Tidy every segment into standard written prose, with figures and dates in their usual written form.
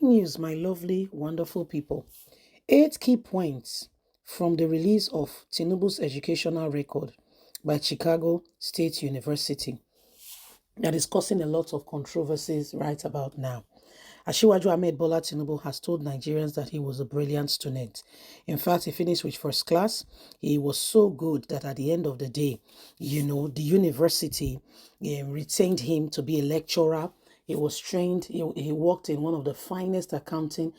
News, my lovely, wonderful people. 8 key points from the release of Tinubu's educational record by Chicago State University that is causing a lot of controversies right about now. Ashiwaju Ahmed Bola Tinubu has told Nigerians that he was a brilliant student. In fact, he finished with first class. He was so good that at the end of the day, the university retained him to be a lecturer. He was trained, he worked in one of the finest accounting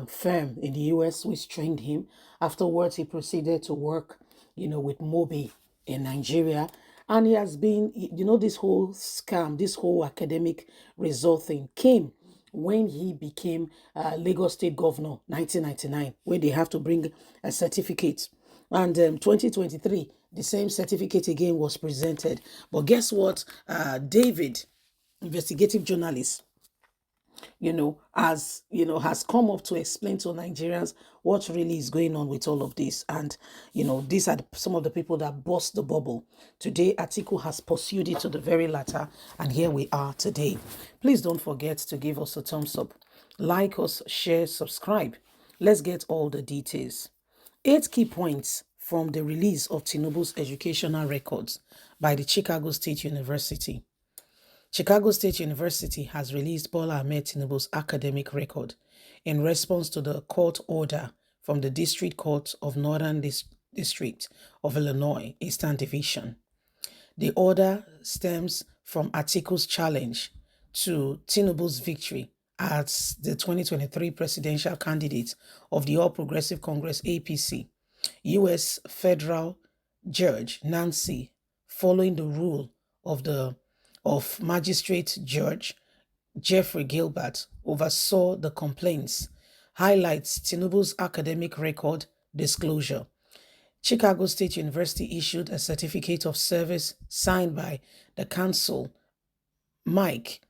firm in the US, which trained him. Afterwards, he proceeded to work, with Mobi in Nigeria. And he has been, this whole scam, this whole academic result thing came when he became Lagos State Governor, 1999, when they have to bring a certificate. And 2023, the same certificate again was presented. But guess what? David, investigative journalist, has come up to explain to Nigerians what really is going on with all of this. And, these are some of the people that burst the bubble. Today, Atiku has pursued it to the very latter, and here we are today. Please don't forget to give us a thumbs up, like us, share, subscribe. Let's get all the details. 8 key points from the release of Tinubu's educational records by the Chicago State University. Chicago State University has released Bola Ahmed Tinubu's academic record in response to the court order from the District Court of Northern District of Illinois, Eastern Division. The order stems from Atiku's challenge to Tinubu's victory as the 2023 presidential candidate of the All Progressive Congress APC. U.S. federal judge Nancy, following the rule of Magistrate Judge Jeffrey Gilbert, oversaw the complaints, highlights Tinubu's academic record disclosure. Chicago State University issued a certificate of service signed by the counsel, Mike,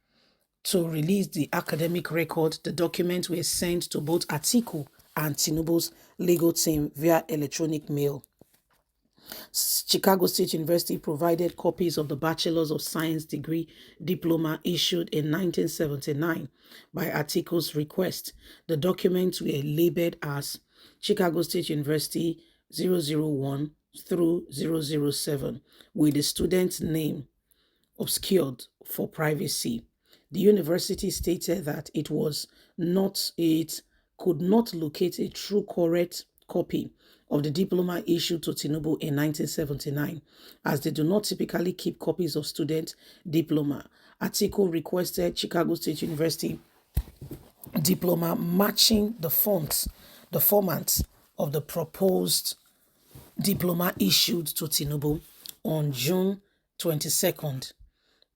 to release the academic record. The documents were sent to both Atiku and Tinubu's legal team via electronic mail. Chicago State University provided copies of the Bachelor's of Science degree diploma issued in 1979 by Atiku's request. The documents were labeled as Chicago State University 001 through 007 with the student's name obscured for privacy. The university stated that it could not locate a true correct copy of the diploma issued to Tinubu in 1979, as they do not typically keep copies of student diploma. Atiku requested Chicago State University diploma matching the format of the proposed diploma issued to Tinubu on June 22nd,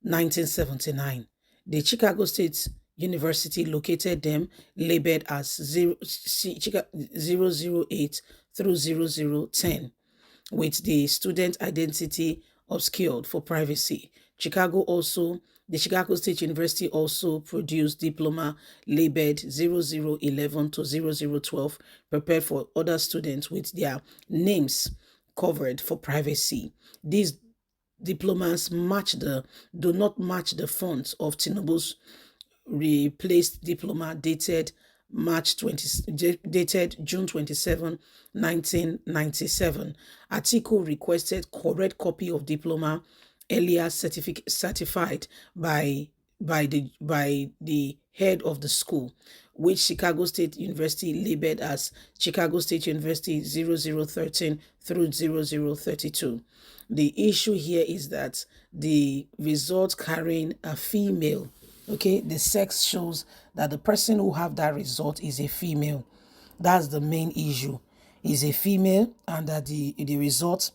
1979. The Chicago State University located them labeled as 008 through 0010 with the student identity obscured for privacy. The Chicago State University also produced diploma labeled 0011 to 0012 prepared for other students with their names covered for privacy. These diplomas do not match the font of Tinubu's replaced diploma dated June 27, 1997. Atiku requested correct copy of diploma earlier certified by the head of the school, which Chicago State University labeled as Chicago State University 0013 through 0032. The issue here is that the result carrying a female, okay, the sex shows that the person who have that result is a female. That's the main issue. Is a female, and that the result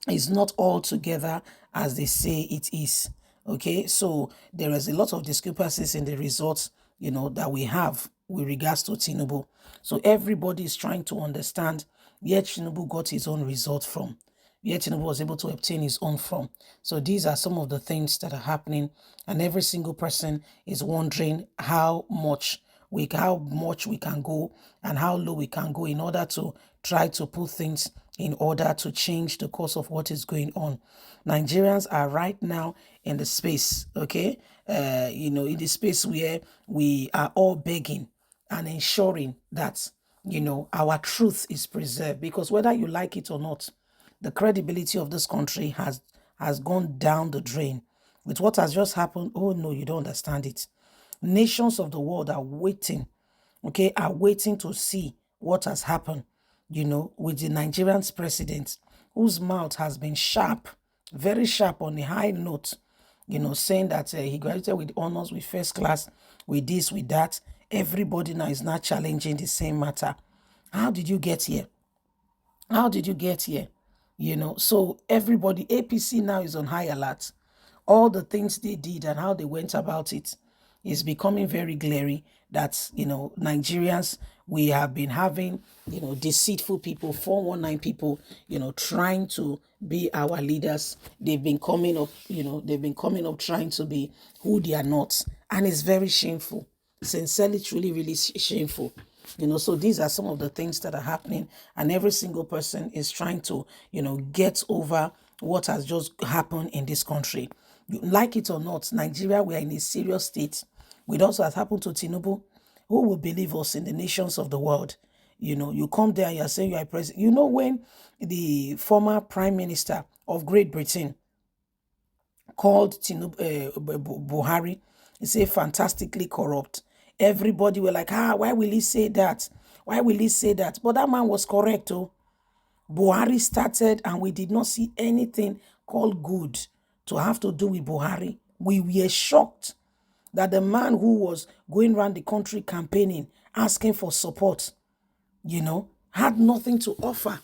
is not all together as they say it is. Okay, so there is a lot of discrepancies in the results, that we have with regards to Tinubu. So everybody is trying to understand where Tinubu got his own result from, where Tinubu was able to obtain his own from. So these are some of the things that are happening, and every single person is wondering how much we can go and how low we can go in order to try to put things in order to change the course of what is going on. Nigerians are right now in the space, okay, in the space where we are all begging and ensuring that, our truth is preserved. Because whether you like it or not, the credibility of this country has gone down the drain with what has just happened. Oh no, you don't understand it. Nations of the world are waiting, okay, are waiting to see what has happened, with the Nigerian's president, whose mouth has been sharp, very sharp on a high note, saying that he graduated with honors, with first class, with this, with that. Everybody now is not challenging the same matter. How did you get here? How did you get here? So everybody, APC now is on high alert. All the things they did and how they went about it is becoming very glary that, Nigerians, we have been having, deceitful people, 419 people, trying to be our leaders. They've been coming up, trying to be who they are not. And it's very shameful. Sincerely, truly, really shameful. So these are some of the things that are happening, and every single person is trying to, get over what has just happened in this country. Like it or not, Nigeria, we are in a serious state. With also has happened to Tinubu. Who will believe us in the nations of the world? You come there and you're saying you're a president. When the former prime minister of Great Britain called Tinubu, Buhari, he said fantastically corrupt. Everybody were like, why will he say that? Why will he say that? But that man was correct. Oh, Buhari started and we did not see anything called good to have to do with Buhari. We were shocked that the man who was going around the country campaigning, asking for support, had nothing to offer.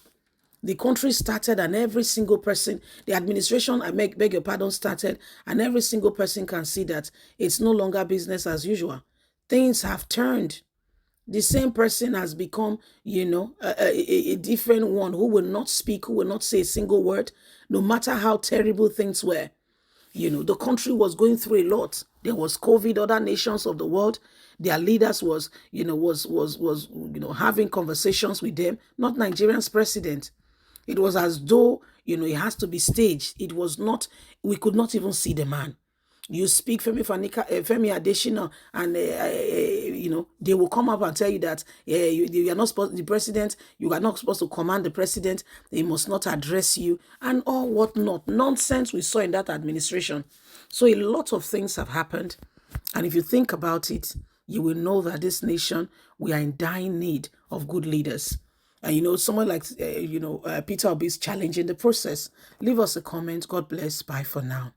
The country started and every single person, the administration, beg your pardon, started, and every single person can see that it's no longer business as usual. Things have turned. The same person has become, a different one who will not speak, who will not say a single word, no matter how terrible things were. The country was going through a lot. There was COVID, other nations of the world, their leaders was having conversations with them, not Nigerian's president. It was as though, it has to be staged. It was not, we could not even see the man. You speak Femi Adesina, and they will come up and tell you that you are not supposed. The president, you are not supposed to command the president. They must not address you, and all whatnot nonsense we saw in that administration. So a lot of things have happened, and if you think about it, you will know that this nation, we are in dying need of good leaders. And someone like Peter Obi is challenging the process. Leave us a comment. God bless. Bye for now.